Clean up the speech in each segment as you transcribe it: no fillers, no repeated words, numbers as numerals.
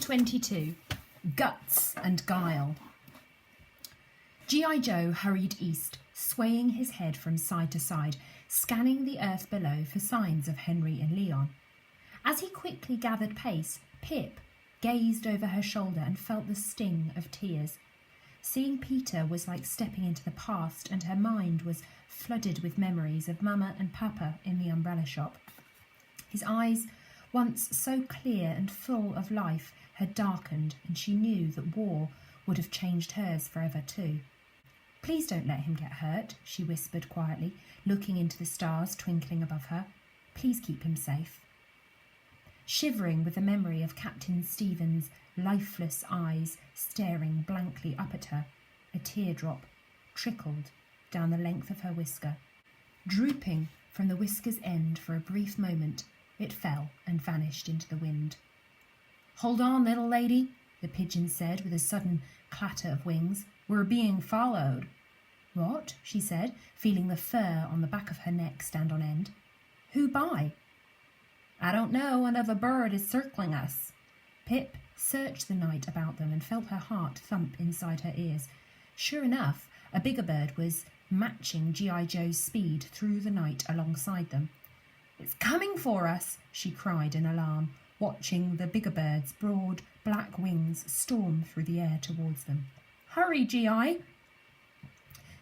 Chapter 22. Guts and Guile. G.I. Joe hurried east, swaying his head from side to side, scanning the earth below for signs of Henry and Leon. As he quickly gathered pace, Pip gazed over her shoulder and felt the sting of tears. Seeing Peter was like stepping into the past, and her mind was flooded with memories of Mama and Papa in the umbrella shop. His eyes, once so clear and full of life, had darkened, and she knew that war would have changed hers forever too. "Please don't let him get hurt," she whispered quietly, looking into the stars twinkling above her. "Please keep him safe." Shivering with the memory of Captain Stephen's lifeless eyes staring blankly up at her, a teardrop trickled down the length of her whisker. Drooping from the whisker's end for a brief moment, it fell and vanished into the wind. "Hold on, little lady," the pigeon said with a sudden clatter of wings. "We're being followed." "What?" she said, feeling the fur on the back of her neck stand on end. "Who by?" "I don't know. Another bird is circling us." Pip searched the night about them and felt her heart thump inside her ears. Sure enough, a bigger bird was matching G.I. Joe's speed through the night alongside them. "It's coming for us," she cried in alarm, watching the bigger bird's broad black wings storm through the air towards them. "Hurry, G.I.!"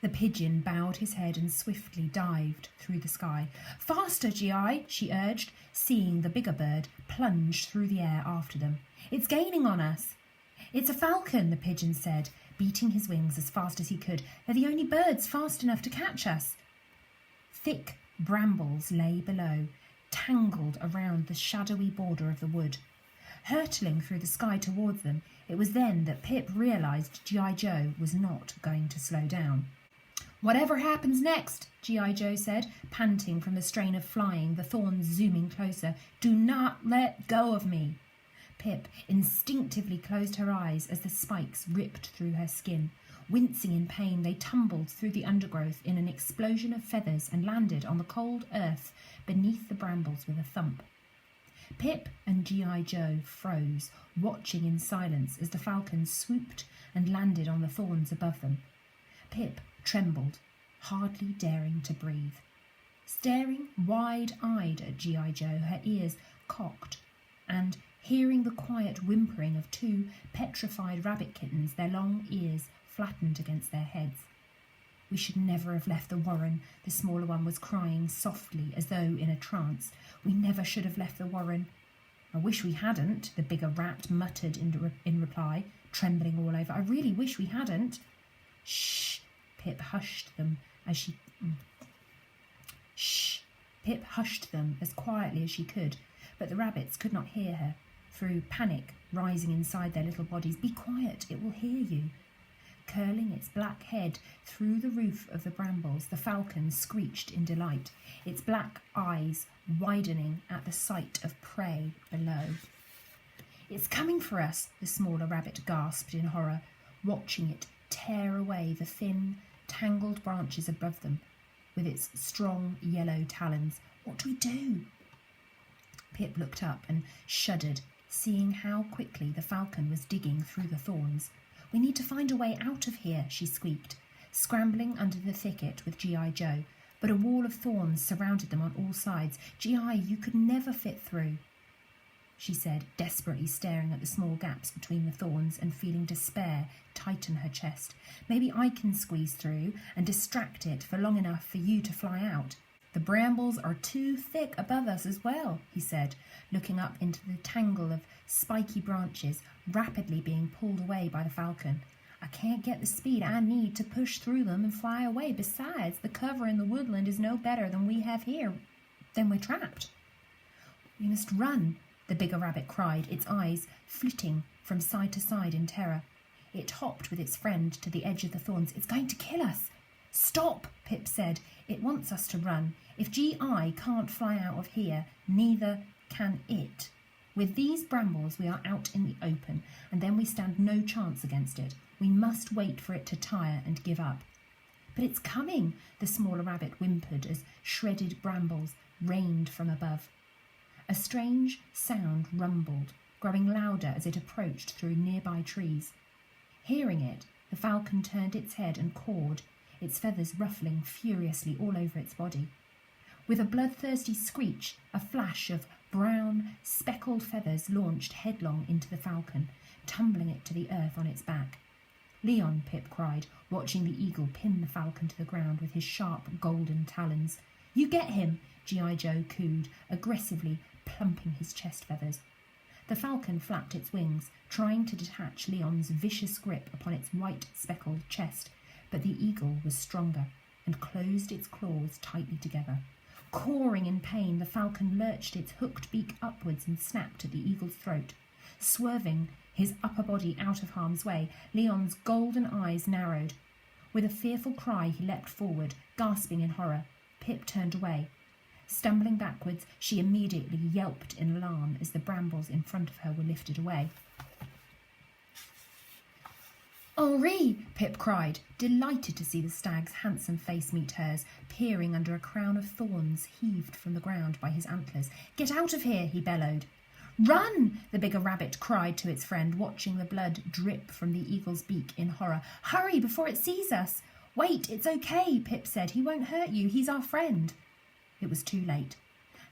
The pigeon bowed his head and swiftly dived through the sky. "Faster, G.I.!" she urged, seeing the bigger bird plunge through the air after them. "It's gaining on us." "It's a falcon," the pigeon said, beating his wings as fast as he could. "They're the only birds fast enough to catch us." Thick brambles lay below, tangled around the shadowy border of the wood. Hurtling through the sky towards them, it was then that Pip realised G.I. Joe was not going to slow down. "Whatever happens next," G.I. Joe said, panting from the strain of flying, the thorns zooming closer, "do not let go of me." Pip instinctively closed her eyes as the spikes ripped through her skin. Wincing in pain, they tumbled through the undergrowth in an explosion of feathers and landed on the cold earth beneath the brambles with a thump. Pip and G.I. Joe froze, watching in silence as the falcon swooped and landed on the thorns above them. Pip trembled, hardly daring to breathe. Staring wide-eyed at G.I. Joe, her ears cocked, and hearing the quiet whimpering of two petrified rabbit kittens, their long ears flattened against their heads. "We should never have left the warren," the smaller one was crying softly as though in a trance. "We never should have left the warren." "I wish we hadn't," the bigger rat muttered in reply, trembling all over. "I really wish we hadn't." "Shh!" Pip hushed them as she... "Shh!" Pip hushed them as quietly as she could, but the rabbits could not hear her, through panic rising inside their little bodies. "Be quiet, it will hear you." Curling its black head through the roof of the brambles, the falcon screeched in delight, its black eyes widening at the sight of prey below. "It's coming for us," the smaller rabbit gasped in horror, watching it tear away the thin, tangled branches above them with its strong yellow talons. "What do we do?" Pip looked up and shuddered, seeing how quickly the falcon was digging through the thorns. "We need to find a way out of here," she squeaked, scrambling under the thicket with G.I. Joe, but a wall of thorns surrounded them on all sides. "G.I., you could never fit through," she said, desperately staring at the small gaps between the thorns and feeling despair tighten her chest. "Maybe I can squeeze through and distract it for long enough for you to fly out." "The brambles are too thick above us as well," he said, looking up into the tangle of spiky branches rapidly being pulled away by the falcon. "I can't get the speed I need to push through them and fly away. Besides, the cover in the woodland is no better than we have here. Then we're trapped." "We must run," the bigger rabbit cried, its eyes flitting from side to side in terror. It hopped with its friend to the edge of the thorns. "It's going to kill us." "Stop," Pip said. "It wants us to run. If G.I. can't fly out of here, neither can it. With these brambles we are out in the open, and then we stand no chance against it. We must wait for it to tire and give up." "But it's coming," the smaller rabbit whimpered as shredded brambles rained from above. A strange sound rumbled, growing louder as it approached through nearby trees. Hearing it, the falcon turned its head and cawed, its feathers ruffling furiously all over its body. With a bloodthirsty screech, a flash of brown, speckled feathers launched headlong into the falcon, tumbling it to the earth on its back. "Leon," Pip cried, watching the eagle pin the falcon to the ground with his sharp golden talons. "You get him," G.I. Joe cooed, aggressively plumping his chest feathers. The falcon flapped its wings, trying to detach Leon's vicious grip upon its white speckled chest, but the eagle was stronger and closed its claws tightly together. Cawing in pain, the falcon lurched its hooked beak upwards and snapped at the eagle's throat. Swerving his upper body out of harm's way, Leon's golden eyes narrowed. With a fearful cry, he leapt forward, gasping in horror. Pip turned away. Stumbling backwards, she immediately yelped in alarm as the brambles in front of her were lifted away. "Henri!" Pip cried, delighted to see the stag's handsome face meet hers, peering under a crown of thorns heaved from the ground by his antlers. "Get out of here!" he bellowed. "Run!" the bigger rabbit cried to its friend, watching the blood drip from the eagle's beak in horror. "Hurry before it sees us!" "Wait, it's okay," Pip said. "He won't hurt you. He's our friend." It was too late.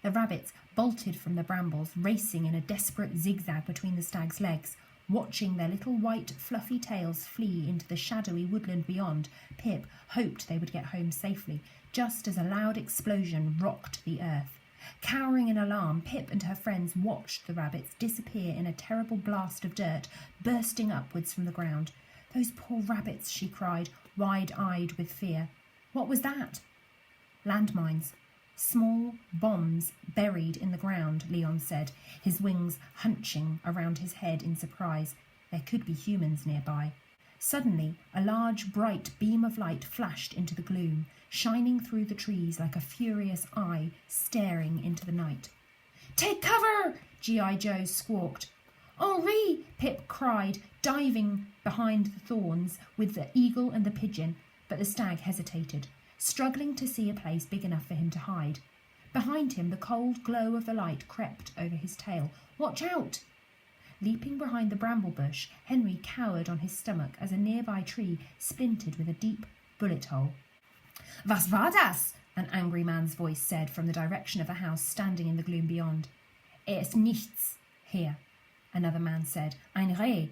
The rabbits bolted from the brambles, racing in a desperate zigzag between the stag's legs. Watching their little white, fluffy tails flee into the shadowy woodland beyond, Pip hoped they would get home safely, just as a loud explosion rocked the earth. Cowering in alarm, Pip and her friends watched the rabbits disappear in a terrible blast of dirt, bursting upwards from the ground. "Those poor rabbits," she cried, wide-eyed with fear. "What was that?" "Landmines. Small bombs buried in the ground," Leon said, his wings hunching around his head in surprise. There could be humans nearby. Suddenly, a large, bright beam of light flashed into the gloom, shining through the trees like a furious eye staring into the night. "Take cover!" G.I. Joe squawked. "Henri!" Pip cried, diving behind the thorns with the eagle and the pigeon, but the stag hesitated, struggling to see a place big enough for him to hide. Behind him, the cold glow of the light crept over his tail. "Watch out!" Leaping behind the bramble bush, Henry cowered on his stomach as a nearby tree splintered with a deep bullet hole. "Was war das?" an angry man's voice said from the direction of a house standing in the gloom beyond. "Es nichts here," another man said. "Ein Reh."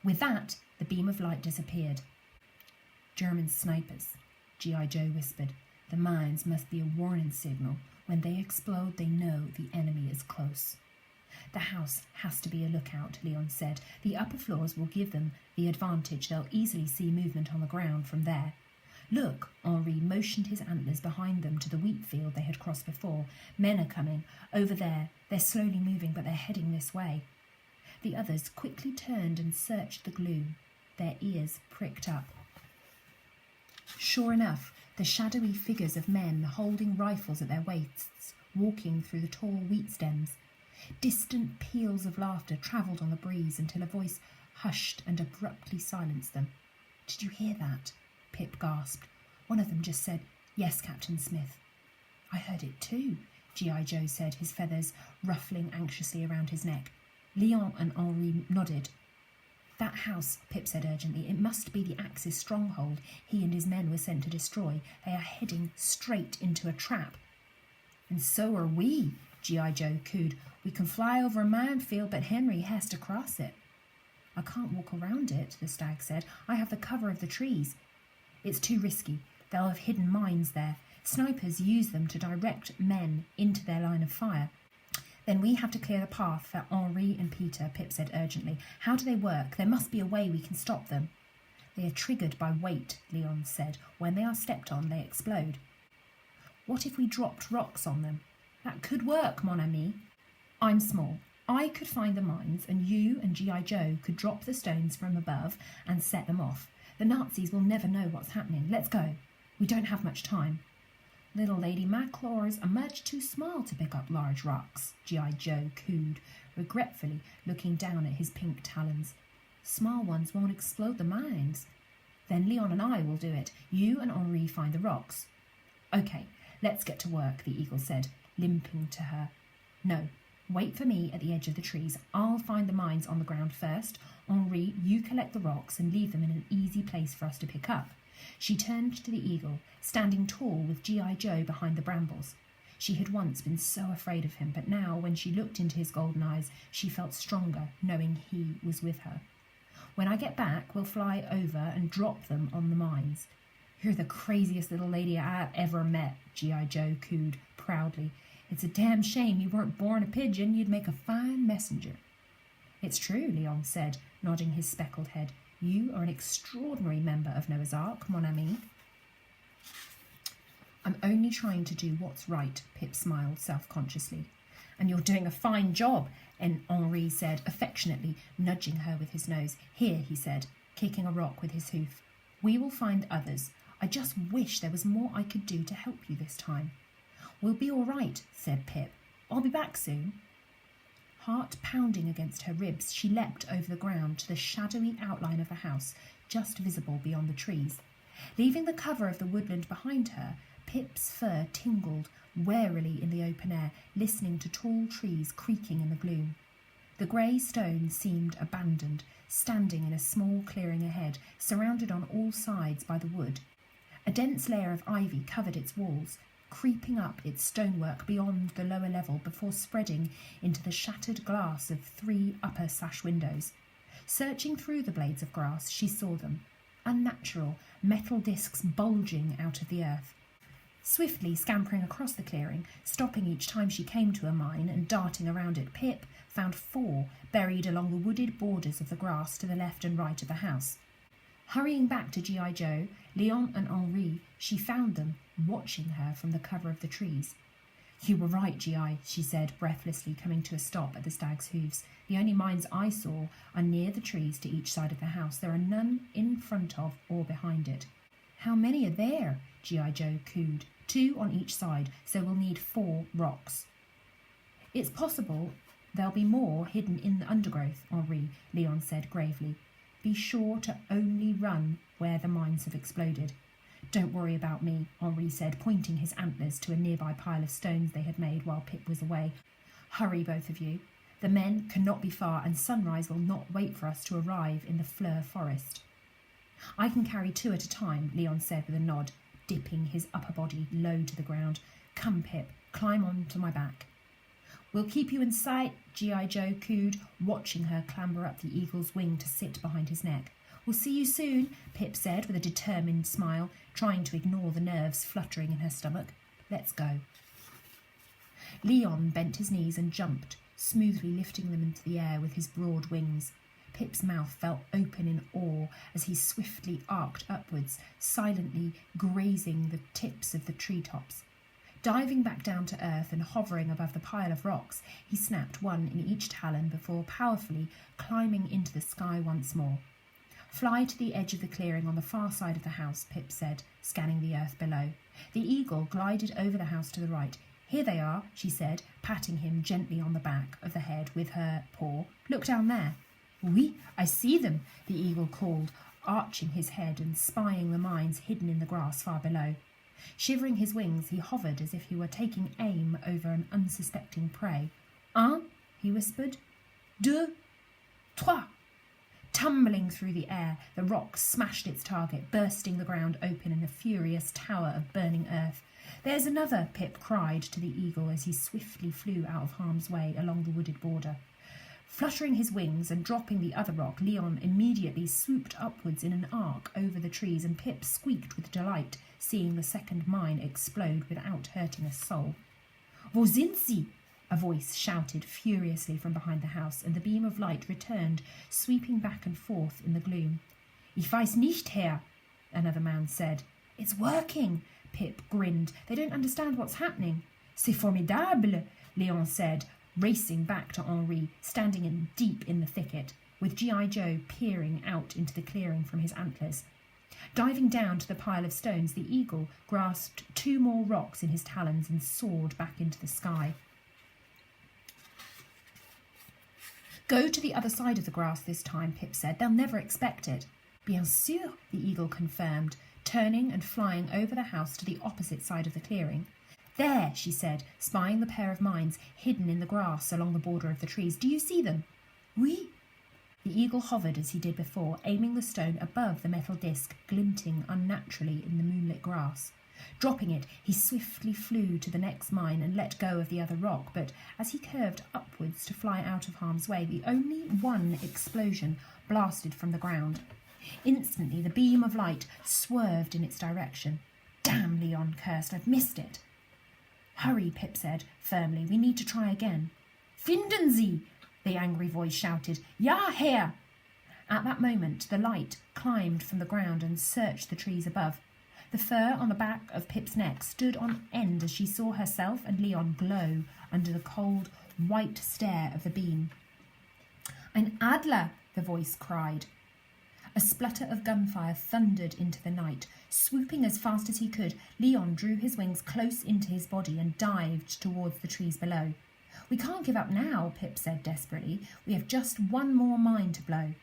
With that, the beam of light disappeared. "German snipers," G.I. Joe whispered. "The mines must be a warning signal. When they explode, they know the enemy is close." "The house has to be a lookout," Leon said. "The upper floors will give them the advantage. They'll easily see movement on the ground from there." "Look," Henri motioned his antlers behind them to the wheat field they had crossed before. "Men are coming. Over there. They're slowly moving, but they're heading this way." The others quickly turned and searched the gloom, their ears pricked up. Sure enough, the shadowy figures of men holding rifles at their waists, walking through the tall wheat stems. Distant peals of laughter travelled on the breeze until a voice hushed and abruptly silenced them. "Did you hear that?" Pip gasped. One of them just said, "Yes, Captain Smith." "I heard it too," G.I. Joe said, his feathers ruffling anxiously around his neck. Leon and Henri nodded. "That house," Pip said urgently. "It must be the Axe's stronghold he and his men were sent to destroy. They are heading straight into a trap." "And so are we," G.I. Joe cooed. "We can fly over a minefield, but Henry has to cross it." "I can't walk around it," the stag said. "I have the cover of the trees." "It's too risky. They'll have hidden mines there. Snipers use them to direct men into their line of fire." "Then we have to clear the path for Henri and Peter," Pip said urgently. "How do they work? There must be a way we can stop them." "They are triggered by weight," Leon said. "When they are stepped on, they explode." "What if we dropped rocks on them?" "That could work, mon ami." "I'm small. I could find the mines, and you and G.I. Joe could drop the stones from above and set them off. The Nazis will never know what's happening. Let's go. We don't have much time." "Little Lady, my claws are much too small to pick up large rocks," G.I. Joe cooed, regretfully looking down at his pink talons. "Small ones won't explode the mines." "Then Leon and I will do it. You and Henri find the rocks." "Okay, let's get to work," the eagle said, limping to her. "No, Wait for me at the edge of the trees. I'll find the mines on the ground first. Henri, you collect the rocks and leave them in an easy place for us to pick up." She turned to the eagle, standing tall with G.I. Joe behind the brambles. She had once been so afraid of him, but now, when she looked into his golden eyes, she felt stronger, knowing he was with her. "When I get back, we'll fly over and drop them on the mines." "You're the craziest little lady I've ever met," G.I. Joe cooed proudly. "It's a damn shame you weren't born a pigeon. You'd make a fine messenger." "It's true," Leon said, nodding his speckled head. "You are an extraordinary member of Noah's Ark, mon ami." "I'm only trying to do what's right," Pip smiled self-consciously. "And you're doing a fine job," and Henri said affectionately, nudging her with his nose. "Here," he said, kicking a rock with his hoof. "We will find others. I just wish there was more I could do to help you this time." "We'll be all right," said Pip. "I'll be back soon." Heart pounding against her ribs, she leapt over the ground to the shadowy outline of the house, just visible beyond the trees. Leaving the cover of the woodland behind her, Pip's fur tingled warily in the open air, listening to tall trees creaking in the gloom. The grey stone seemed abandoned, standing in a small clearing ahead, surrounded on all sides by the wood. A dense layer of ivy covered its walls, creeping up its stonework beyond the lower level before spreading into the shattered glass of 3 upper sash windows. Searching through the blades of grass, she saw them, unnatural metal discs bulging out of the earth. Swiftly scampering across the clearing, stopping each time she came to a mine and darting around it, Pip found 4 buried along the wooded borders of the grass to the left and right of the house. Hurrying back to G.I. Joe, Leon and Henri, she found them, watching her from the cover of the trees. "You were right, G.I., she said, breathlessly, coming to a stop at the stag's hooves. "The only mines I saw are near the trees to each side of the house. There are none in front of or behind it." "How many are there?" G.I. Joe cooed. 2 on each side, so we'll need 4 rocks." "It's possible there'll be more hidden in the undergrowth, Henri," Leon said gravely. "Be sure to only run where the mines have exploded." "Don't worry about me," Henri said, pointing his antlers to a nearby pile of stones they had made while Pip was away. "Hurry, both of you. The men cannot be far, and sunrise will not wait for us to arrive in the Fleur forest." "I can carry 2 at a time," Leon said with a nod, dipping his upper body low to the ground. "Come, Pip, climb onto my back." "We'll keep you in sight," G.I. Joe cooed, watching her clamber up the eagle's wing to sit behind his neck. "We'll see you soon," Pip said with a determined smile, trying to ignore the nerves fluttering in her stomach. "Let's go." Leon bent his knees and jumped, smoothly lifting them into the air with his broad wings. Pip's mouth fell open in awe as he swiftly arced upwards, silently grazing the tips of the treetops. Diving back down to earth and hovering above the pile of rocks, he snapped 1 in each talon before powerfully climbing into the sky once more. "Fly to the edge of the clearing on the far side of the house," Pip said, scanning the earth below. The eagle glided over the house to the right. "Here they are," she said, patting him gently on the back of the head with her paw. "Look down there." "Oui, I see them," the eagle called, arching his head and spying the mines hidden in the grass far below. Shivering his wings, he hovered as if he were taking aim over an unsuspecting prey. "Un," he whispered. "Deux, trois." Tumbling through the air, the rock smashed its target, bursting the ground open in a furious tower of burning earth. "There's another," Pip cried to the eagle as he swiftly flew out of harm's way along the wooded border. Fluttering his wings and dropping the other rock, Leon immediately swooped upwards in an arc over the trees, and Pip squeaked with delight, seeing the second mine explode without hurting a soul. "Wo sind sie?" a voice shouted furiously from behind the house, and the beam of light returned, sweeping back and forth in the gloom. "Ich weiß nicht, Herr," another man said. "It's working," Pip grinned. "They don't understand what's happening." "C'est formidable," Leon said, racing back to Henri, standing in deep in the thicket, with G.I. Joe peering out into the clearing from his antlers. Diving down to the pile of stones, the eagle grasped 2 more rocks in his talons and soared back into the sky. "Go to the other side of the grass this time," Pip said. "They'll never expect it." "Bien sûr," the eagle confirmed, turning and flying over the house to the opposite side of the clearing. There, she said, spying the pair of mines hidden in the grass along the border of the trees. Do you see them? Oui. The eagle hovered as he did before, aiming the stone above the metal disc, glinting unnaturally in the moonlit grass. Dropping it, he swiftly flew to the next mine and let go of the other rock, but as he curved upwards to fly out of harm's way, the only one explosion blasted from the ground. Instantly, the beam of light swerved in its direction. Damn, Leon cursed, I've missed it. Hurry, Pip said firmly. We need to try again. Finden Sie! The angry voice shouted. Ja, Herr! At that moment, the light climbed from the ground and searched the trees above. The fur on the back of Pip's neck stood on end as she saw herself and Leon glow under the cold, white stare of the beam. Ein Adler! The voice cried. A splutter of gunfire thundered into the night. Swooping as fast as he could, Leon drew his wings close into his body and dived towards the trees below. We can't give up now, Pip said desperately. We have just one more mine to blow.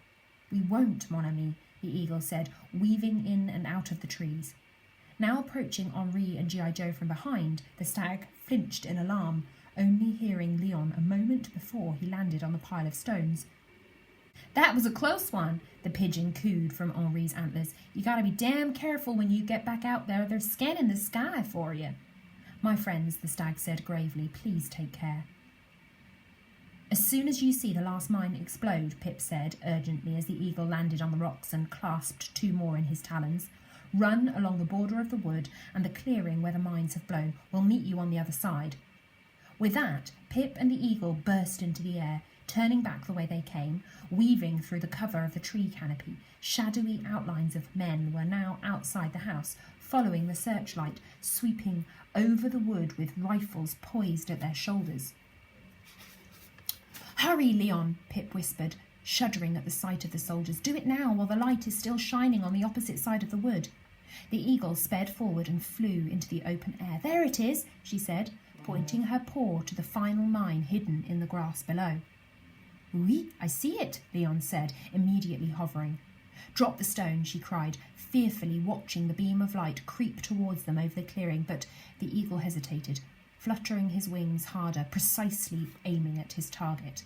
We won't, mon ami, the eagle said, weaving in and out of the trees. Now approaching Henri and G.I. Joe from behind, the stag flinched in alarm, only hearing Leon a moment before he landed on the pile of stones. That was a close one, the pigeon cooed from Henri's antlers. You gotta be damn careful when you get back out there. They're scanning the sky for you. My friends, the stag said gravely, please take care. As soon as you see the last mine explode, Pip said urgently as the eagle landed on the rocks and clasped two more in his talons, run along the border of the wood and the clearing where the mines have blown. We'll meet you on the other side. With that, Pip and the eagle burst into the air, turning back the way they came, weaving through the cover of the tree canopy. Shadowy outlines of men were now outside the house, following the searchlight, sweeping over the wood with rifles poised at their shoulders. Hurry, Leon, Pip whispered, shuddering at the sight of the soldiers. Do it now while the light is still shining on the opposite side of the wood. The eagle sped forward and flew into the open air. There it is, she said, pointing her paw to the final mine hidden in the grass below. Oui, I see it, Leon said, immediately hovering. Drop the stone, she cried, fearfully watching the beam of light creep towards them over the clearing, but the eagle hesitated, fluttering his wings harder, precisely aiming at his target.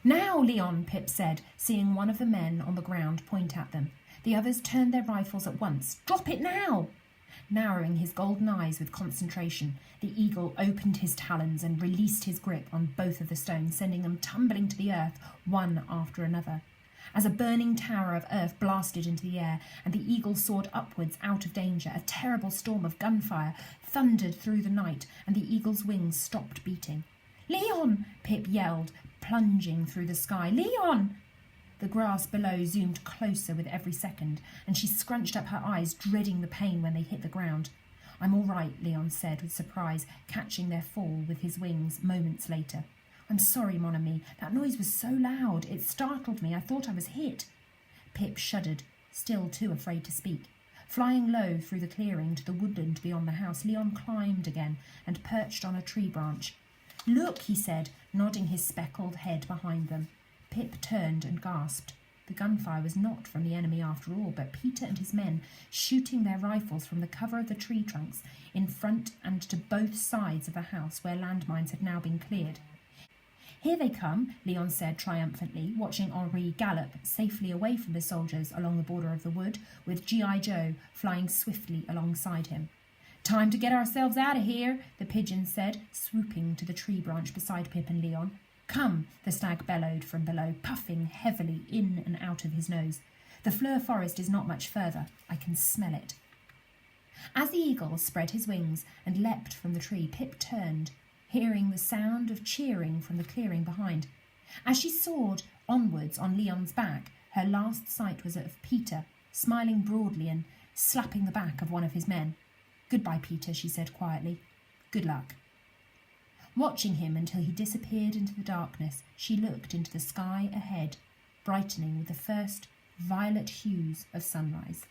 Now, Leon, Pip said, seeing one of the men on the ground point at them. The others turned their rifles at once. Drop it now! Narrowing his golden eyes with concentration, the eagle opened his talons and released his grip on both of the stones, sending them tumbling to the earth, one after another. As a burning tower of earth blasted into the air and the eagle soared upwards out of danger, a terrible storm of gunfire thundered through the night and the eagle's wings stopped beating. Leon! Pip yelled, plunging through the sky. Leon! The grass below zoomed closer with every second, and she scrunched up her eyes, dreading the pain when they hit the ground. I'm all right, Leon said with surprise, catching their fall with his wings moments later. I'm sorry, mon ami. That noise was so loud. It startled me. I thought I was hit. Pip shuddered, still too afraid to speak. Flying low through the clearing to the woodland beyond the house, Leon climbed again and perched on a tree branch. Look, he said, nodding his speckled head behind them. Pip turned and gasped. The gunfire was not from the enemy after all, but Peter and his men shooting their rifles from the cover of the tree trunks in front and to both sides of the house where landmines had now been cleared. Here they come, Leon said triumphantly, watching Henri gallop safely away from the soldiers along the border of the wood, with G.I. Joe flying swiftly alongside him. Time to get ourselves out of here, the pigeon said, swooping to the tree branch beside Pip and Leon. Come, the stag bellowed from below, puffing heavily in and out of his nose. The Fleur forest is not much further. I can smell it. As the eagle spread his wings and leapt from the tree, Pip turned, hearing the sound of cheering from the clearing behind. As she soared onwards on Leon's back, her last sight was of Peter, smiling broadly and slapping the back of one of his men. Goodbye, Peter, she said quietly. Good luck. Watching him until he disappeared into the darkness, she looked into the sky ahead, brightening with the first violet hues of sunrise.